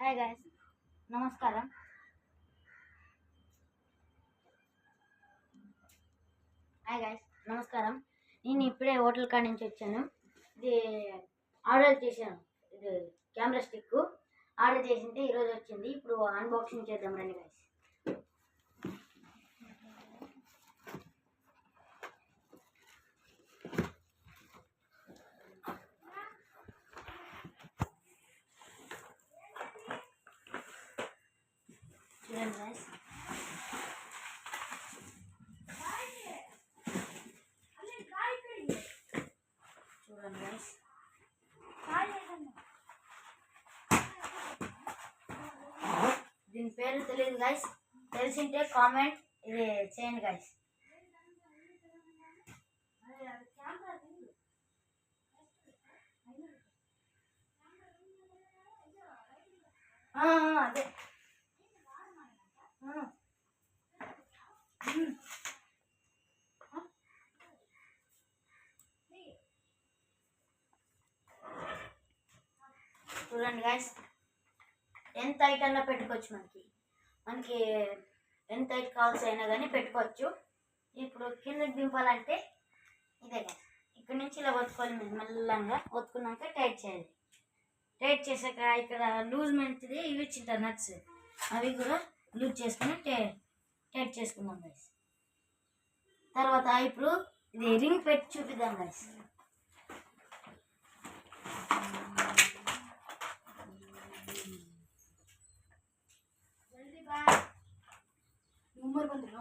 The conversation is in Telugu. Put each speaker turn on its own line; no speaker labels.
హాయ్ గైస్, నమస్కారం. నేను ఇప్పుడే హోటల్ కాడ నుంచి వచ్చాను. ఇది ఆర్డర్ చేశాను. ఇది కెమెరా స్టిక్ ఆర్డర్ చేసింటే ఈరోజు వచ్చింది. ఇప్పుడు అన్బాక్సింగ్ చేద్దాం రండి గైస్. చూడండి గైస్, దీని పేరు తెలియదు గైస్. తెలిసింటే కామెంట్ ఇది చేయండి గైస్. అదే చూడండి గైస్, ఎంత హైట్ అన్నా పెట్టుకోవచ్చు. మనకి ఎంత హైట్ కావాల్సి అయినా కానీ పెట్టుకోవచ్చు. ఇప్పుడు కిందకి దింపాలంటే ఇదే గైస్, ఇక్కడ నుంచి ఇలా ఒత్తుకోవాలి. మెల్లగా ఒత్తుకున్నాక టైట్ చేయాలి. టైట్ చేసాక ఇక్కడ లూజ్ మెంట్ది ఇవి ఇచ్చింటారు నట్స్, అవి కూడా లూజ్ చేసుకుని టైట్ చేసుకుందాం గైస్. తర్వాత ఇప్పుడు ఇది రింగ్ పెట్టి చూపిద్దాం గైస్. नंबर बंद